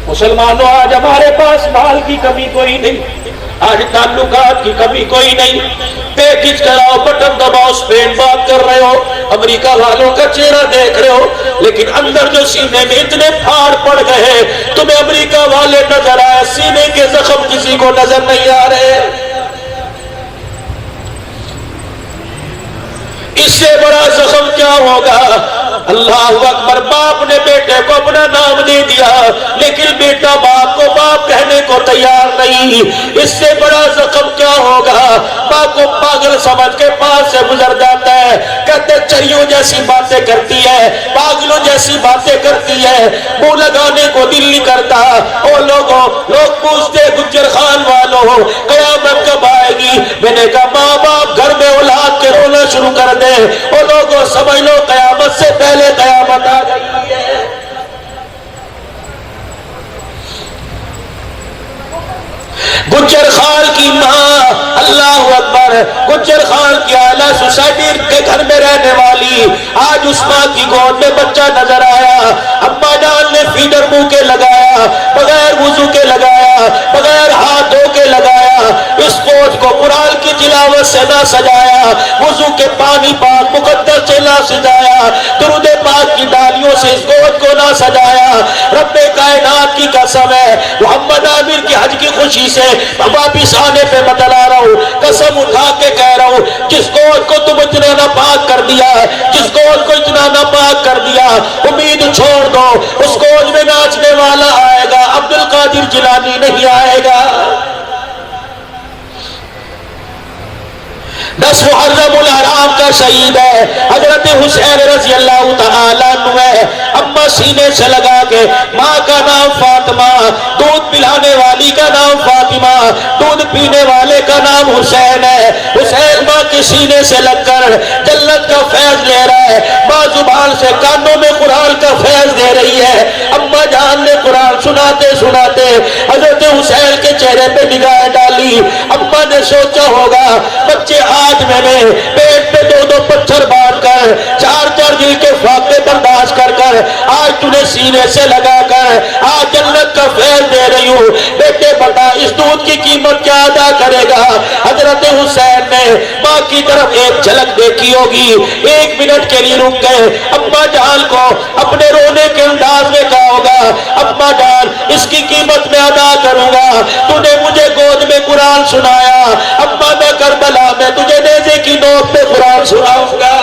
مسلمانوں آج ہمارے پاس مال کی کمی کوئی نہیں، آج تعلقات کی کمی کوئی نہیں، پیکج کراؤ، بٹن دباؤ، اسپین بات کر رہے ہو، امریکہ والوں کا چہرہ دیکھ رہے ہو، لیکن اندر جو سینے میں اتنے پھاڑ پڑ گئے، تمہیں امریکہ والے نظر آئے، سینے کے زخم کسی کو نظر نہیں آ رہے۔ اس سے بڑا زخم کیا ہوگا؟ اللہ اکبر، باپ نے بیٹے کو اپنا نام دے دیا لیکن بیٹا باپ کو باپ کہنے کو تیار نہیں۔ اس سے بڑا زخم کیا ہوگا؟ باپ کو پاگل سمجھ کے پاس سے گزر جاتا ہے، کہتے چریوں جیسی باتیں کرتی ہے، پاگلوں جیسی باتیں کرتی ہے، منہ لگانے کو دل نہیں کرتا۔ او لوگوں، لوگ پوچھتے گجر خان والوں قیامت کب آئے گی؟ میں نے کہا ماں باپ گھر میں اولاد کے رونا شروع کر دے، او لوگوں سمجھ لو قیامت سے پہلے قیامت آ گئی ہے۔ گجر خان کی ماں، اللہ اکبر، گجر خان کی اعلیٰ سوسائٹی کے گھر میں رہنے والی، آج اس ماں کی گود میں بچہ نظر آیا، اماں جان نے فیڈر منہ کے لگایا، بغیر وضو کے لگایا، بغیر ہاتھ دھو کے لگایا، اس گود کو قرآن کی تلاوت سے نہ سجایا، وضو کے پانی پاک مقدس سے نہ سجایا، درود پاک کی ڈالیوں سے اس گود کو نہ سجایا۔ رب کائنات کی قسم ہے، محمد عامر کی حج کی خوشی سے واپس آنے پہ بتلا رہا ہوں، قسم اٹھا کے کہہ رہا ہوں، جس گود کو تم اتنا ناپاک کر دیا، جس گود کو اتنا ناپاک کر دیا، امید چھوڑ دو، اس گود میں ناچنے والا آئے گا، عبد القادر جیلانی نہیں آئے گا۔ 10 محرم الحرام کا شہید ہے، حضرت حسین رضی اللہ تعالیٰ عنہ ہے، اماں سینے سے لگا کے، ماں کا نام فاطمہ، دودھ پلانے والی کا نام فاطمہ، دودھ پینے والے کا نام حسین ہے۔ حسین ماں کے سینے سے لگ کر جنت کا فیض لے رہا ہے، ماں زبان سے کانوں میں قرآن کا فیض دے رہی ہے۔ اماں جان نے قرآن سناتے سناتے حضرت حسین کے چہرے پہ نگاہ ڈالی، اماں نے سوچا ہوگا بچے آج میں نے پیٹ پہ 2 پتھر باندھ کر 4 دل کے فاقے برداشت کر کر آج تُنہیں سینے سے لگا کر آج جنت کا فیض دے رہی ہوں، بیٹے بتا اس دودھ کی قیمت کیا ادا کرے گا؟ حضرت حسین نے ماں کی طرف ایک جھلک دیکھی ہوگی، 1 منٹ کے لیے رک گئے، اماں جان کو اپنے رونے کے انداز میں کہا ہوگا اماں جان اس کی قیمت میں ادا کروں گا، تو نے مجھے گود میں قرآن سنایا، اماں میں کربلا میں تجھے نیزے کی نوک پہ قرآن سناؤں گا۔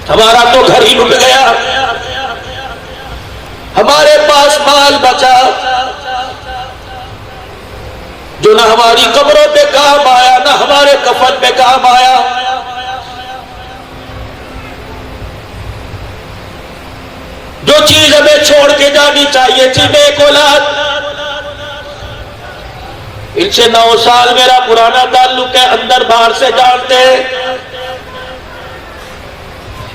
ہمارا تو گھر ہی لٹ گیا، ہمارے پاس مال بچا جو نہ ہماری قبروں پہ کام آیا، نہ ہمارے کفن پہ کام آیا۔ جو چیز ہمیں چھوڑ کے جانی چاہیے تھی، نیک اولاد، ان سے 9 سال میرا پرانا تعلق ہے، اندر باہر سے جانتے ہیں،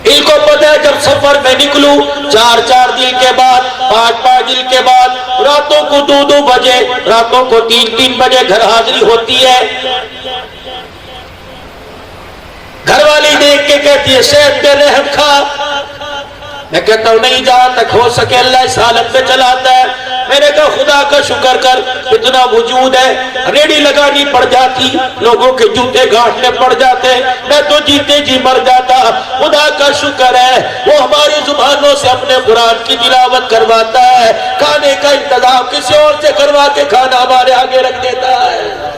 ان کو پتہ ہے جب سفر میں نکلوں 4 دن کے بعد 5 دن کے بعد راتوں کو 2 بجے، راتوں کو 3 بجے گھر حاضری ہوتی ہے۔ گھر والی دیکھ کے کہتی ہے صحت پہ رحم کھا، میں کہتا ہوں نہیں، جہاں تک ہو سکے اللہ اس حالت میں چلاتا ہے۔ میں نے کہا خدا کا شکر کر، اتنا وجود ہے، ریڑی لگانی پڑ جاتی، لوگوں کے جوتے گھاٹنے پڑ جاتے، میں تو جیتے جی مر جاتا۔ خدا کا شکر ہے وہ ہماری زبانوں سے اپنے قرآن کی تلاوت کرواتا ہے، کھانے کا انتظام کسی اور سے کروا کے کھانا ہمارے آگے رکھ دیتا ہے۔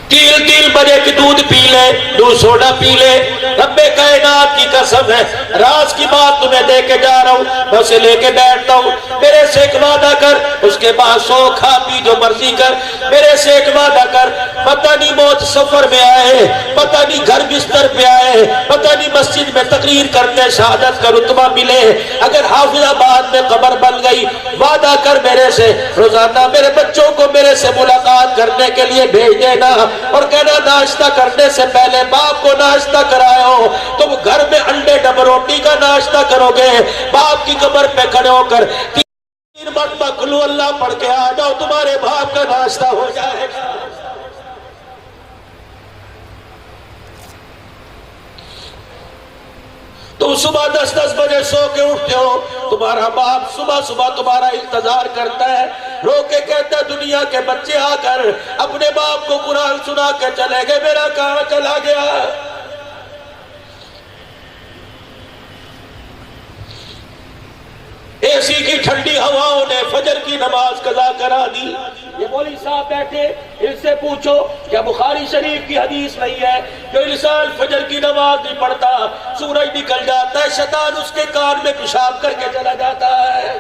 3 بجے کی دودھ پی لے، دودھ سوڈا پی لے، رب کائنات کی قسم ہے، راز کی بات تمہیں دے کے جا رہا ہوں، میں اسے لے کے بیٹھتا ہوں، میرے سے ایک وعدہ کر، اس کے بعد سو کھا پی جو مرضی کر، میرے سے ایک وعدہ کر، پتہ نہیں موت سفر میں آئے، پتہ نہیں گھر بستر پہ آئے، پتہ نہیں مسجد میں تقریر کرتے شہادت کا رتبہ ملے، اگر حافظ آباد میں قبر بن گئی، وعدہ کر میرے سے روزانہ میرے بچوں کو میرے سے ملاقات کرنے کے لیے بھیج دینا، اور کہنا ناشتہ کرنے سے پہلے باپ کو ناشتہ کرایا ہو، تم گھر میں انڈے ڈب روٹی کا ناشتہ کرو گے، باپ کی قبر پہ کھڑے ہو کر 3 مرتبہ قل ہو اللہ پڑھ کے آ جاؤ، تمہارے باپ کا ناشتہ ہو جائے گا۔ تم صبح 10 بجے سو کے اٹھتے ہو، تمہارا باپ صبح صبح تمہارا انتظار کرتا ہے، رو کے کہتا ہے دنیا کے بچے آ کر اپنے باپ کو قرآن سنا کے چلے گئے، میرا کہاں چلا گیا؟ اے سی کی ٹھنڈی ہواؤں نے فجر کی نماز قضا کرا دی۔ یہ مولوی صاحب بیٹھے، ان سے پوچھو کیا بخاری شریف کی حدیث نہیں ہے جو انسان فجر کی نماز نہیں پڑھتا سورج نکل جاتا ہے، شیطان اس کے کان میں پیشاب کر کے چلا جاتا ہے؟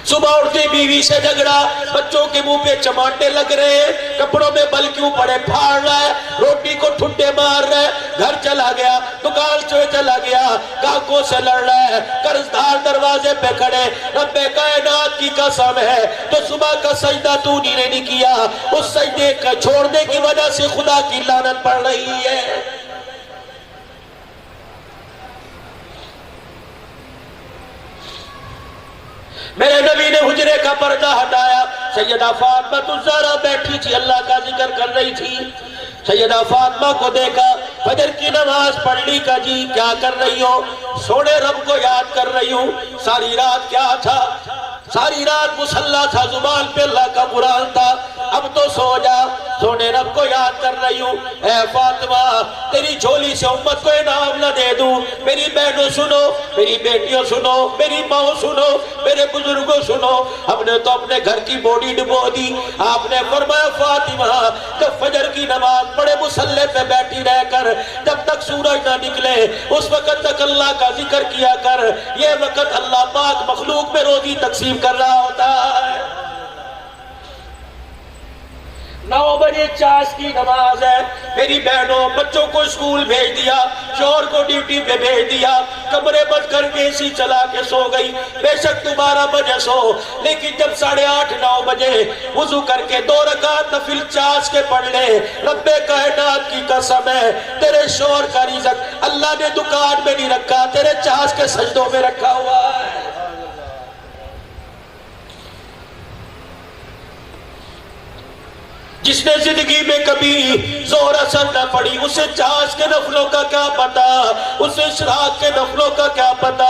صبح اٹھتی بیوی سے جھگڑا، بچوں کے منہ پہ چماٹے لگ رہے ہیں، کپڑوں میں بل کیوں پڑے پھاڑ رہا ہے، روٹی کو ٹھنڈے مار رہا ہے، گھر چلا گیا، دکان سے چلا گیا، گاہکوں سے لڑ رہا ہے، قرضدار دروازے پہ کھڑے، رب کائنات کی قسم ہے تو صبح کا سجدہ تو نے نہیں کیا، اس سجدے کا چھوڑنے کی وجہ سے خدا کی لعنت پڑ رہی ہے۔ میرے نبی نے حجرے کا پردہ ہٹایا، سیدہ فاطمہ الزہرا بیٹھی تھی، اللہ کا ذکر کر رہی تھی، سیدہ فاطمہ کو دیکھا، فجر کی نماز پڑھنے کا جی کیا کر رہی ہو؟ سونے رب کو یاد کر رہی ہوں۔ ساری رات کیا تھا؟ ساری رات مصلی تھا، زبان پہ اللہ کا قرآن تھا، اب تو سو جا، سونے رب کو یاد کر رہی ہوں۔ اے فاطمہ تیری جھولی سے امت کو انعام نہ دے دوں، میری بہنوں سنو، میری بیٹیوں سنو، میری ماں سنو، میرے بزرگوں سنو، ہم نے تو اپنے گھر کی بوڈی ڈبو دی۔ آپ نے فرمایا فاطمہ جب فجر کی نماز پڑھے مصلی پہ بیٹھی رہ کر جب تک سورج نہ نکلے اس وقت تک اللہ کا ذکر کیا کر، یہ وقت اللہ پاک مخلوق میں روزی تقسیم کر رہا ہوتا ہے۔ 9 بجے چاش کی نماز ہے، میری بہنوں بچوں کو اسکول بھیج دیا، شوہر کو ڈیوٹی پہ بھیج دیا، کمرے بند کر کے اسی چلا کے سو گئی، بے شک 12 بجے سو، لیکن جب 8:30 9 بجے وضو کر کے 2 رکعت نفل چاش کے پڑھ لے، رب کائنات کی قسم ہے تیرے شوہر کا رزق اللہ نے دکان میں نہیں رکھا، تیرے چاش کے سجدوں میں رکھا ہوا ہے۔ جس نے زندگی میں کبھی زور اثر نہ پڑی اسے چاش کے نفلوں کا کیا پتا، اسے اشراق کے نفلوں کا کیا پتا،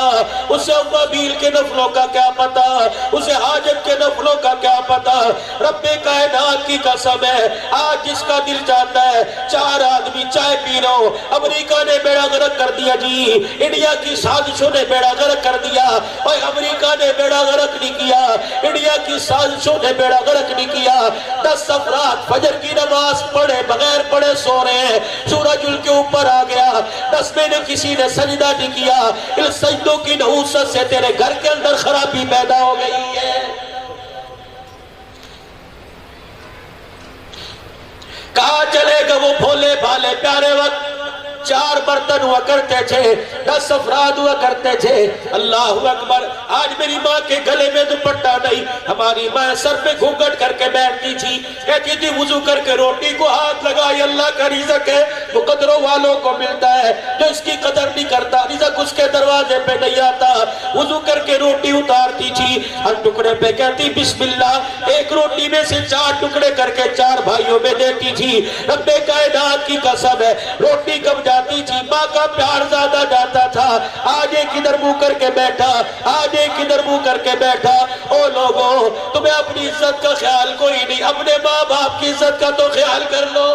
اسے اوابیل کے نفلوں کا کیا پتا، اسے حاجت کے نفلوں کا کیا پتا۔ رب کائنات کی قسم ہے آج جس کا دل چاہتا ہے 4 آدمی چائے پی رہا ہو، امریکہ نے بیڑا غرق کر دیا جی، انڈیا کی سازشوں نے بیڑا غرق کر دیا، اور امریکہ نے بیڑا غرق نہیں کیا، انڈیا کی سازشوں نے بیڑا غرق نہیں کیا۔ 10 افراد فجر کی نماز پڑھے بغیر پڑھے سو رہے ہیں، سورج ان کے اوپر آ گیا، 10 میں نے کسی نے سجدہ نہیں کیا، ان سجدوں کی نحوست سے تیرے گھر کے اندر خرابی پیدا ہو گئی ہے۔ کہاں چلے گا وہ بھولے بھالے پیارے وقت؟ 4 برتن ہوا کرتے تھے، 10 افراد ہوا کرتے تھے، اللہ اکبر۔ آج میری ماں کے گلے میں دوپٹہ نہیں، ہماری ماں سر پہ گھونگھٹ کر کے بیٹھتی تھی، کہتی تھی وضو کر کے روٹی کو ہاتھ لگائی، اللہ کا رزق ہے وہ قدروں والوں کو ملتا ہے، جو اس کی قدر نہیں کرتا رزق اس کے دروازے پہ نہیں آتا۔ وضو کر کے روٹی اتارتی تھی، ہر ٹکڑے پہ کہتی بسم اللہ، ایک روٹی میں سے 4 ٹکڑے کر کے 4 بھائیوں میں دیتی تھی۔ رب کائنات کی قسم ہے روٹی کب جاتی تھی، ماں کا پیار زیادہ جاتا تھا۔ آج ایک ادھر منہ کر کے بیٹھا، آج ایک ادھر منہ کر کے بیٹھا۔ او لوگوں تمہیں اپنی عزت کا خیال کوئی نہیں، اپنے ماں باپ کی عزت کا تو خیال کر لو۔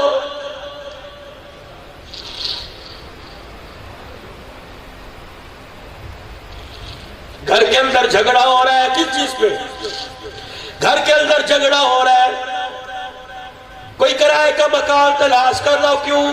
گھر کے اندر جھگڑا ہو رہا ہے، کس چیز پہ؟ گھر کے اندر جھگڑا ہو رہا ہے، کوئی کرائے کا مکان تلاش کر رہا ہو، کیوں؟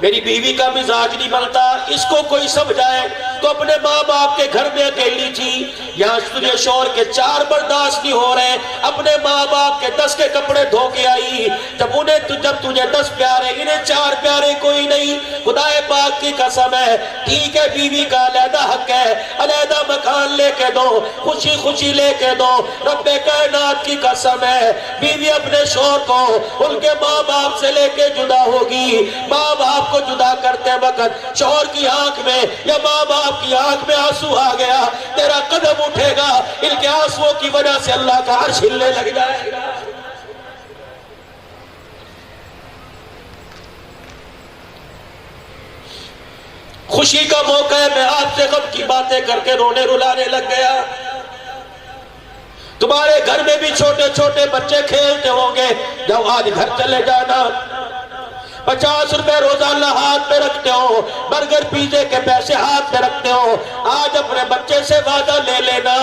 میری بیوی کا مزاج نہیں بنتا، اس کو کوئی سمجھائے تو اپنے ماں باپ کے گھر میں اکیلی تھی، یہاں تجھے شوہر کے 4 برداشت نہیں ہو رہے، اپنے ماں باپ کے 10 کے کپڑے دھو کے آئی، جب تجھے 10 پیارے انہیں 4 پیارے کوئی نہیں، خدا پاک کی قسم ہے ٹھیک ہے بیوی کا علیحدہ حق ہے، علیحدہ مکان لے کے دو، خوشی خوشی لے کے دو، رب کائنات کی قسم ہے بیوی اپنے شوہر کو ان کے ماں باپ سے لے کے جدا ہوگی، ماں باپ کو جدا کرتے وقت شوہر کی آنکھ میں یا ماں باپ کی آنکھ میں آنسو آ گیا، تیرا قدم اٹھے گا، ان کے آنسوؤں کی وجہ سے اللہ کا عرش ہلنے لگ جائے گا۔ خوشی کا موقع ہے، میں آپ سے غم کی باتیں کر کے رونے رلانے لگ گیا۔ تمہارے گھر میں بھی چھوٹے چھوٹے بچے کھیلتے ہوں گے، جب آج گھر چلے جانا، 50 روپے روزانہ ہاتھ پہ رکھتے ہو، برگر پیزے کے پیسے ہاتھ پہ رکھتے ہو، آج اپنے بچے سے وعدہ لے لینا،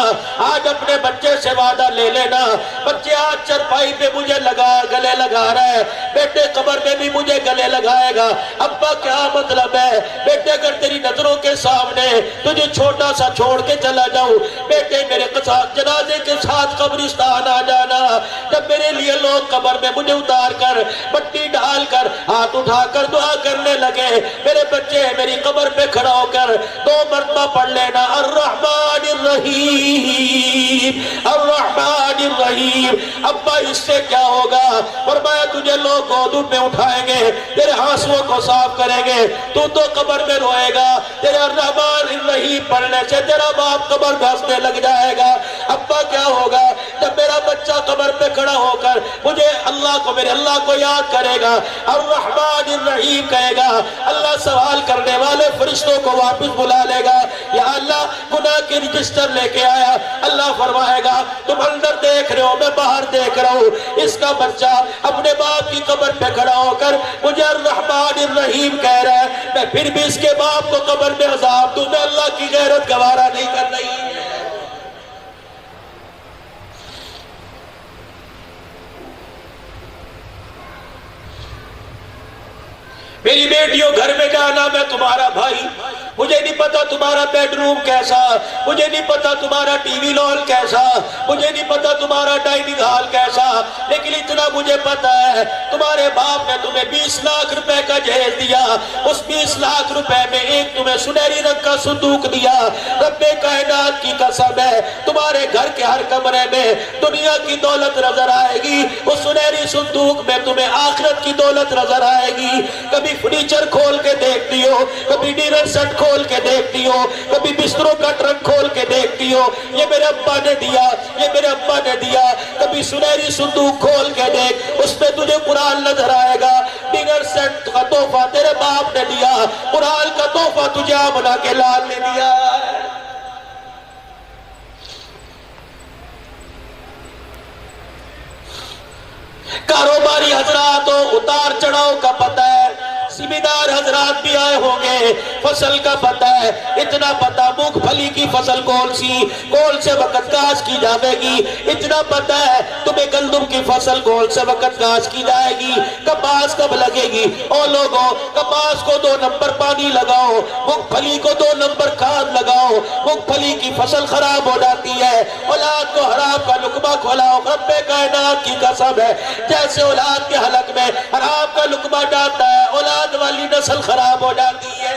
آج اپنے بچے سے وعدہ لے لینا۔ بچے آج چرپائی پہ مجھے گلے لگا رہا ہے، بیٹے قبر میں بھی مجھے گلے لگائے گا۔ ابا کیا مطلب ہے؟ بیٹے اگر تیری نظروں کے سامنے تجھے چھوٹا سا چھوڑ کے چلا جاؤں، بیٹے میرے جنازے کے ساتھ قبرستان آ جانا، جب میرے لیے لوگ قبر میں مجھے اتار کر مٹی ڈال کر ہاتھ اٹھا کر دعا کرنے لگے، میرے بچے میری قبر پہ کھڑا ہو کر 2 مرتبہ پڑھ لینا، الرحمن الرحیم الرحمن الرحیم۔ ابا اس سے کیا ہوگا؟ فرمایا تجھے لوگ گودوں پہ اٹھائیں گے، تیرے آنسوؤں کو صاف کریں گے، تو قبر میں روئے گا، تیرے الرحمن الرحیم پڑھنے سے تیرا باپ قبر میں ہنسنے لگ جائے گا۔ ابا کیا ہوگا؟ جب میرا بچہ قبر پہ کھڑا ہو کر مجھے میرے اللہ کو یاد کرے گا، الرحمن الرحیم کہے گا، اللہ سوال کرنے والے فرشتوں کو واپس بلا لے گا، یا اللہ گناہ کی رجسٹر لے کے آیا۔ اللہ فرمائے گا تم اندر دیکھ رہے ہو، میں باہر دیکھ رہا ہوں، اس کا بچہ اپنے باپ کی قبر پہ کھڑا ہو کر مجھے الرحمن الرحیم کہہ رہا ہے، میں پھر بھی اس کے باپ کو قبر میں عذاب دوں، میں اللہ کی غیرت گوارا نہیں کر رہی۔ میری بیٹیوں گھر میں جانا، میں تمہارا بھائی، مجھے نہیں پتا تمہارا بیڈ روم کیسا، مجھے نہیں پتا تمہارا ٹی وی لال کیسا، مجھے نہیں پتا تمہارا ڈائننگ ہال کیسا، لیکن اتنا مجھے پتا ہے تمہارے باپ نے تمہیں 20 لاکھ روپے کا جہیز دیا، اس 20 لاکھ روپے میں ایک تمہیں سنہری رنگ کا صندوق دیا۔ رب کائنات کی قسم ہے تمہارے گھر کے ہر کمرے میں دنیا کی دولت نظر آئے گی، اس سنہری صندوق میں تمہیں آخرت کی دولت نظر آئے گی۔ کبھی فرنیچر کھول کے دیکھتی ہو، کبھی ڈنر سیٹ کھول کے دیکھتی ہو، کبھی بستروں کا ٹرنک کھول کے دیکھتی ہو، یہ میرے ابا نے دیا، یہ میرے ابا نے دیا۔ کبھی سنہری صندوق کھول کے دیکھ، اس میں تجھے قرآن نظر آئے گا، ڈنر سیٹ کا تحفہ تیرے باپ نے دیا، قرآن کا تحفہ تجھے آمنہ کے لال نے دیا۔ کاروباری حضرات ہو، اتار چڑھاؤ کا پتہ ہے، زمیندار حضرات بھی آئے ہوں گے، فصل کا پتہ ہے، اتنا پتہ مونگ پھلی کی فصل کون سے وقت گھاس کی جائے گی، اتنا پتہ ہے تمہیں گندم کی فصل کون سے وقت گھاس کی جائے گی، کپاس کب لگے گی۔ او لوگوں، کپاس کو 2 نمبر پانی لگاؤ، مونگ پھلی کو 2 نمبر کھاد لگاؤ، مونگ پھلی کی فصل خراب ہو جاتی ہے، اولاد کو حرام کا لقمہ کھلاؤ۔ رب کائنات کی قسم ہے جیسے اولاد کے حلق میں حرام کا لقمہ ڈالتا ہے، اولاد والی نسل خراب ہو جاتی ہے۔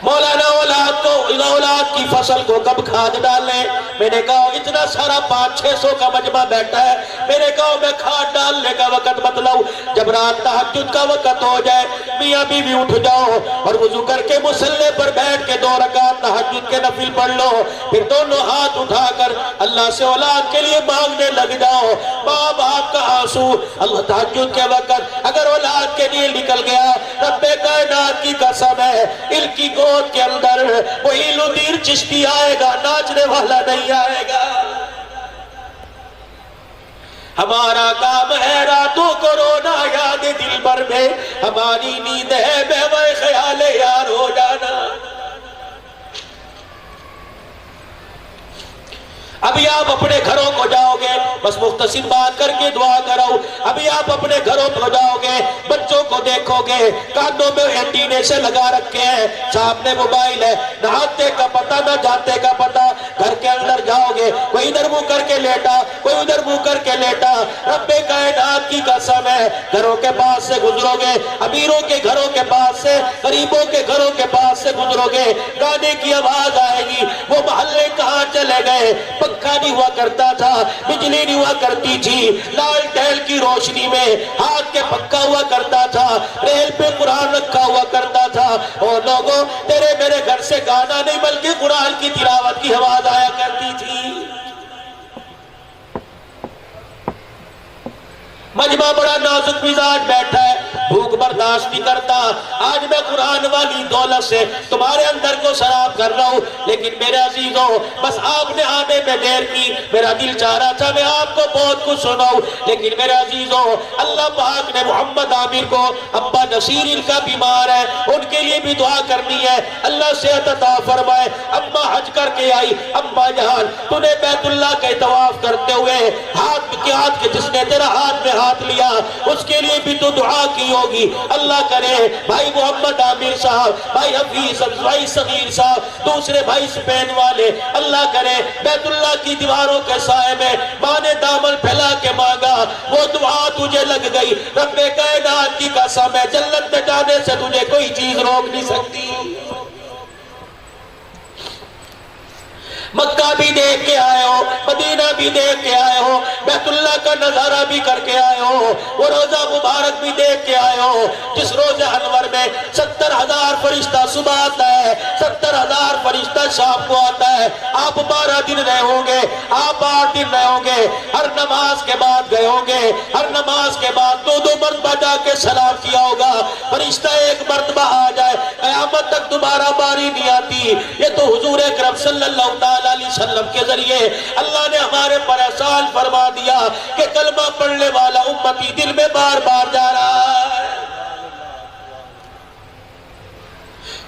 مولانا اولاد کی فصل کو کب کھاد ڈالیں؟ میں نے کہا اتنا سارا 500-600 کا مجمع بیٹھا ہے، میں نے کہا میں کھاد ڈالنے کا وقت بتلاؤں، جب رات تہجد کا وقت ہو جائے میاں بیوی اٹھ جاؤ اور وضو کر کے مصلی پر بیٹھ کے 2 رکعت تہجد کے نفل پڑھ لو، پھر دونوں ہاتھ اٹھا کر اللہ سے اولاد کے لیے مانگنے لگ جاؤ۔ ماں باپ کا آنسو اللہ تہجد کے وقت اگر اولاد کے لیے نکل گیا، رب کائنات کی قسم ہے ان کی گود کے اندر وہی لدیر چشتی آئے گا، ناچنے والا نہیں آئے گا۔ ہمارا کام ہے راتوں کو رونا یاد دل بھر میں، ہماری نیند ہے بے خیال یار ہو جانا۔ ابھی آپ اپنے گھروں کو جاؤ گے، بس مختصر بات کر کے دعا کرو، ابھی آپ اپنے گھروں کو جاؤ گے، بچوں کو دیکھو گے کانوں میں اینٹینے سے لگا رکھے ہیں، سامنے موبائل ہے، نہ آتے کا پتہ نہ جاتے کا پتہ۔ گھر کے اندر جاؤ گے، کوئی ادھر منہ کر کے لیٹا، کوئی ادھر منہ کر کے لیٹا۔ رب کائنات کی قسم ہے گھروں کے پاس سے گزرو گے، امیروں کے گھروں کے پاس سے، غریبوں کے گھروں کے پاس سے گزرو گے، گانے کی آواز آئے گی، وہ محلے کہاں چلے گئے؟ پنکھا نہیں ہوا کرتا تھا، بجلی نہیں ہوا کرتی تھی، لال ٹیل کی روشنی میں ہاتھ کے پنکھا ہوا کرتا تھا، ریل پہ قرآن رکھا ہوا کرتا تھا۔ اور لوگوں تیرے میرے گھر سے گانا نہیں بلکہ قرآن کی تلاوت کی آواز آیا کرتی تھی۔ مجمع بڑا نازک مزاج بیٹھا ہے، بھوک برداشت نہیں کرتا. آج میں قرآن والی دولت سے تمہارے اندر کو سراب کر رہا ہوں, لیکن میرے عزیزوں بس آپ نے آنے میں دیر کی. میرا دل چاہ رہا تھا میں آپ کو بہت کچھ سناؤں, لیکن میرے عزیزوں اللہ پاک نے محمد عامر کو, ابا نصیر ان کا بیمار ہے, ان کے لیے بھی دعا کرنی ہے, اللہ صحت عطا فرمائے. اماں حج کر کے آئی, اماں جان تو نے بیت اللہ کا طواف کرتے ہوئے ہاتھ کے جس نے تیرا ہاتھ میں ہاتھ لیا اس کے لیے بھی تو دعا کی ہوگی. اللہ کرے بھائی محمد عامر صاحب, بھائی حفیظ, بھائی صغیر صاحب, دوسرے بھائی اسپین والے, اللہ کرے بیت اللہ کی دیواروں کے سائے میں ماں نے دامن پھیلا کے مانگا, وہ دعا تجھے لگ گئی. رب کائنات کی قسم ہے جنت میں جانے سے تجھے کوئی چیز روک نہیں سکتی. مکہ بھی دیکھ کے آئے ہو, مدینہ بھی دیکھ کے آئے ہو, بیت اللہ کا نظارہ بھی کر کے آئے ہو, وہ روزہ مبارک بھی دیکھ کے آئے ہو جس روزہ انور میں 70,000 فرشتہ صبح آتا ہے, 70,000 فرشتہ شام کو آتا ہے. آپ 12 دن رہے ہوں گے, آپ 8 دن رہے ہوں گے, ہر نماز کے بعد گئے ہوں گے, ہر نماز کے بعد 2 مرتبہ جا کے سلام کیا ہوگا. فرشتہ ایک مرتبہ آ جائے, قیامت تک دوبارہ باری نہیں آتی. یہ تو حضور اکرم صلی اللہ علیہ وسلم کے ذریعے اللہ نے ہمارے پر احسان فرما دیا کہ کلمہ پڑھنے والا امتی دل میں بار بار جا رہا ہے.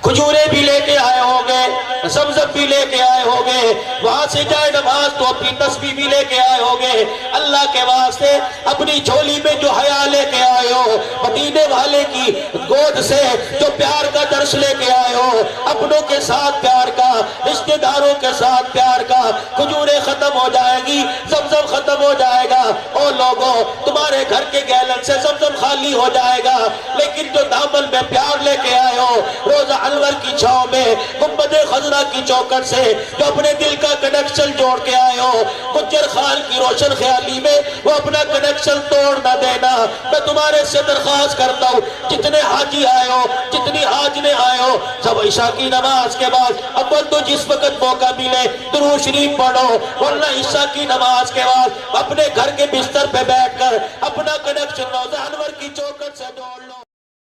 کھجورے بھی لے کے آئے ہوں گے, زمزم بھی لے کے آئے ہوں گے, وہاں سے جائے نماز تو اپنی تسبیح بھی لے کے آئے ہوں گے. اللہ کے واسطے اپنی جھولی میں جو حیا لے کے آئے ہو, مدینے والے کی گود سے جو پیار کا درس لے کے آئے ہو, اپنوں کے ساتھ پیار کا, رشتہ داروں کے ساتھ پیار کا. کھجوریں ختم ہو جائے گی, زمزم ختم ہو جائے گا. او لوگوں تمہارے گھر کے گیلن سے زمزم خالی ہو جائے گا, لیکن جو دامن میں پیار لے کے آئے ہو روزہ انور کی چھاؤں میں گنبد خضرا کی چوکٹ سے جو اپنے دل کا کنیکشن جوڑ کے آئے ہو, گجر خان کی روشن خیالی میں وہ اپنا کنیکشن توڑ نہ دینا. میں تمہارے سے درخواست کرتا ہوں جتنے حاجی آئے ہو, جتنی حاجنے آئے ہو, سب عشاء کی نماز کے بعد اول تو جس وقت موقع ملے درود شریف پڑھو, ورنہ عشاء کی نماز کے بعد اپنے گھر کے بستر پہ بیٹھ کر اپنا کنیکشن روزہ انور کی چوکٹ سے جوڑ لو.